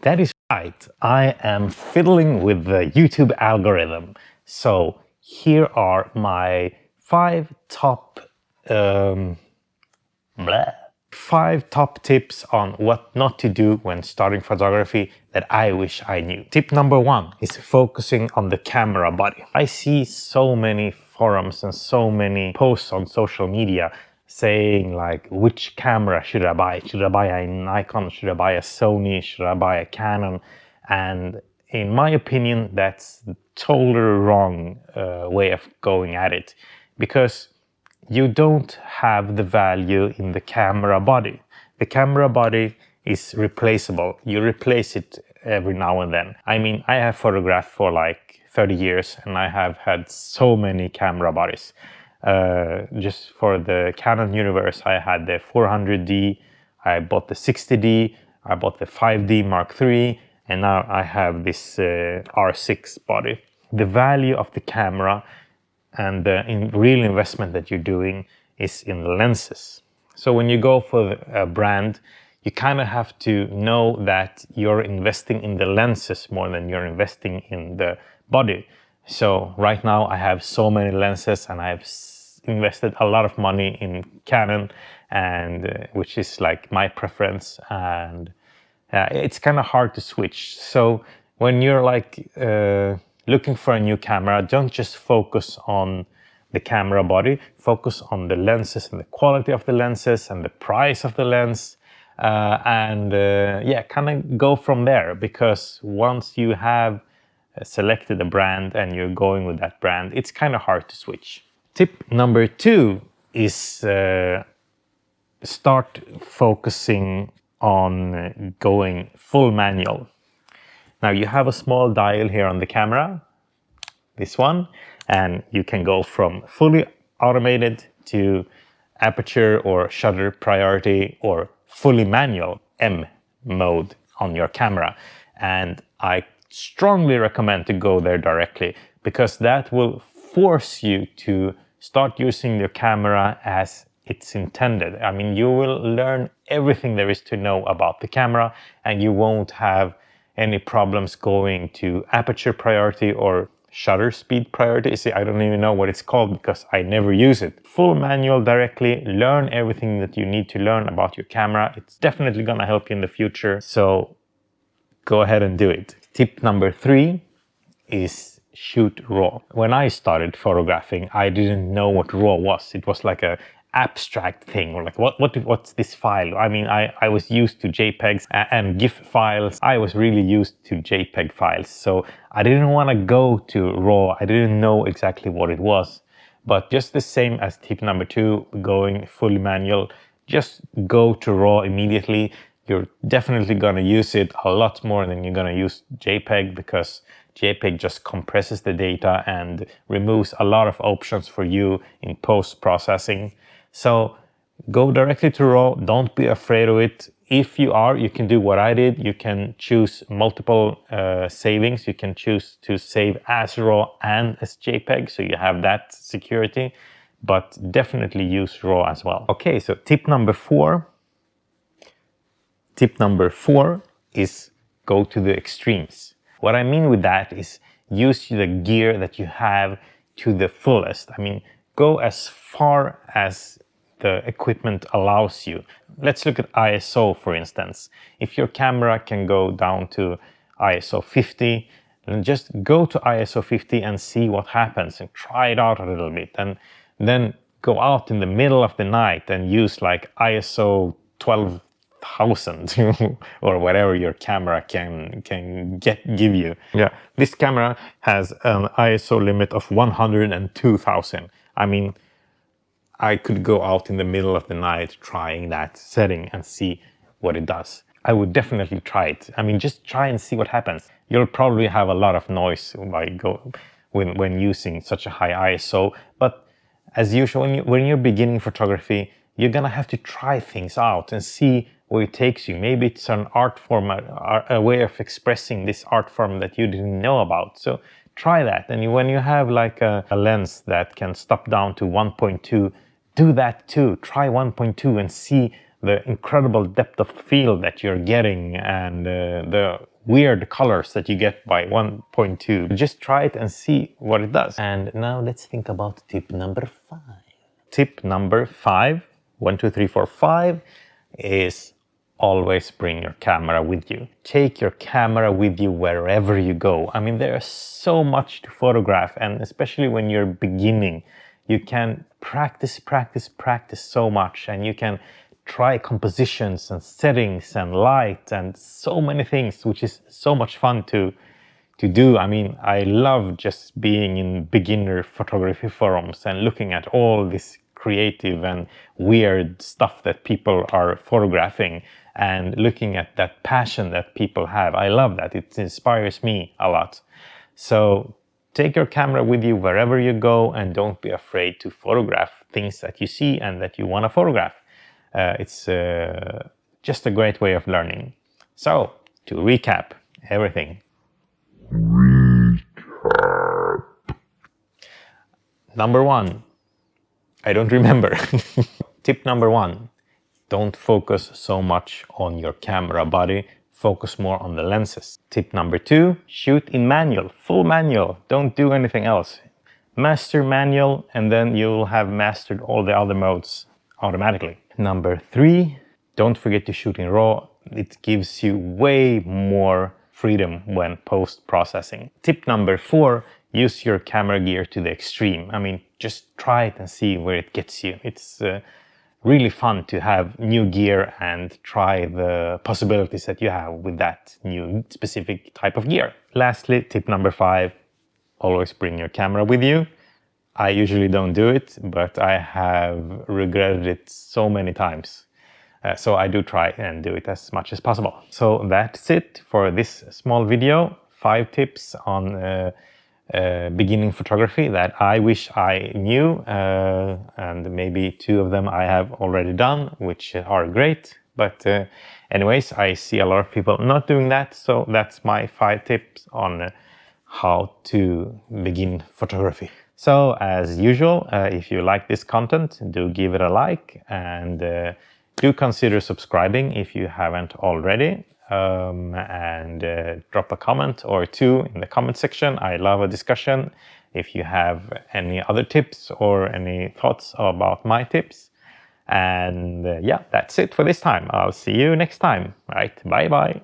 That is right. I am fiddling with the YouTube algorithm. So here are my 5 top tips on what not to do when starting photography that I wish I knew. Tip number 1 is focusing on the camera body. I see so many forums and so many posts on social media saying like, which camera should I buy? Should I buy a Nikon? Should I buy a Sony? Should I buy a Canon? And in my opinion, that's the totally wrong way of going at it, because you don't have the value in the camera body. The camera body is replaceable. You replace it every now and then. I mean, I have photographed for like 30 years and I have had so many camera bodies. Just for the Canon universe, I had the 400D, I bought the 60D, I bought the 5D Mark III, and now I have this R6 body. The value of the camera and the real investment that you're doing is in the lenses. So when you go for a brand, you kind of have to know that you're investing in the lenses more than you're investing in the body. So right now I have so many lenses and I've invested a lot of money in Canon, and which is like my preference, and it's kind of hard to switch. So when you're like looking for a new camera, don't just focus on the camera body, focus on the lenses and the quality of the lenses and the price of the lens, yeah, kind of go from there, because once you have selected a brand and you're going with that brand, it's kind of hard to switch. Tip number 2 is start focusing on going full manual. Now you have a small dial here on the camera, this one, and you can go from fully automated to aperture or shutter priority or fully manual M mode on your camera. And I strongly recommend to go there directly, because that will force you to start using your camera as it's intended. I mean, you will learn everything there is to know about the camera, and you won't have any problems going to aperture priority or shutter speed priority. See, I don't even know what it's called because I never use it. Full manual directly, learn everything that you need to learn about your camera. It's definitely gonna help you in the future, so go ahead and do it. Tip number 3 is shoot RAW. When I started photographing, I didn't know what RAW was. It was like a abstract thing, or like what's this file? I mean, I was used to JPEGs and GIF files. I was really used to JPEG files, so I didn't want to go to RAW. I didn't know exactly what it was. But just the same as tip number 2, going fully manual, just go to RAW immediately. You're definitely going to use it a lot more than you're going to use JPEG, because JPEG just compresses the data and removes a lot of options for you in post-processing. So go directly to RAW, don't be afraid of it. If you are, you can do what I did. You can choose multiple savings. You can choose to save as RAW and as JPEG, so you have that security, but definitely use RAW as well. Okay, so tip number 4. Tip number 4 is go to the extremes. What I mean with that is use the gear that you have to the fullest. I mean, go as far as the equipment allows you. Let's look at ISO, for instance. If your camera can go down to ISO 50, then just go to ISO 50 and see what happens, and try it out a little bit, and then go out in the middle of the night and use like ISO 12,000 or whatever your camera can give you. Yeah, this camera has an ISO limit of 102,000. I mean, I could go out in the middle of the night trying that setting and see what it does. I would definitely try it. I mean, just try and see what happens. You'll probably have a lot of noise when using such a high ISO, but as usual, when you're beginning photography, you're gonna have to try things out and see where it takes you. Maybe it's an art form, a way of expressing this art form that you didn't know about. So try that. And when you have like a lens that can stop down to 1.2, do that too. Try 1.2 and see the incredible depth of field that you're getting, and the weird colors that you get by 1.2. Just try it and see what it does. And now let's think about tip number 5. Tip number 5, 1, 2, 3, 4, 5, is always bring your camera with you. Take your camera with you wherever you go. I mean, there's so much to photograph, and especially when you're beginning, you can practice so much, and you can try compositions and settings and light and so many things, which is so much fun to do. I mean, I love just being in beginner photography forums and looking at all this creative and weird stuff that people are photographing and looking at that passion that people have. I love that. It inspires me a lot. So take your camera with you wherever you go, and don't be afraid to photograph things that you see and that you want to photograph. It's just a great way of learning. So, to recap everything. Number 1, I don't remember. Tip number 1, don't focus so much on your camera body, focus more on the lenses. Tip number 2, shoot in manual, full manual, don't do anything else. Master manual, and then you'll have mastered all the other modes automatically. Number 3, don't forget to shoot in RAW. It gives you way more freedom when post-processing. Tip number 4, use your camera gear to the extreme. I mean, just try it and see where it gets you. It's really fun to have new gear and try the possibilities that you have with that new specific type of gear. Lastly, tip number 5, always bring your camera with you. I usually don't do it, but I have regretted it so many times. So I do try and do it as much as possible. So that's it for this small video. 5 tips on beginning photography that I wish I knew, and maybe 2 of them I have already done, which are great. But anyways, I see a lot of people not doing that, so that's my 5 tips on how to begin photography. So as usual, if you like this content, do give it a like, and do consider subscribing if you haven't already, and drop a comment or 2 in the comment section. I love a discussion. If you have any other tips or any thoughts about my tips. And yeah, that's it for this time. I'll see you next time. Right, bye bye.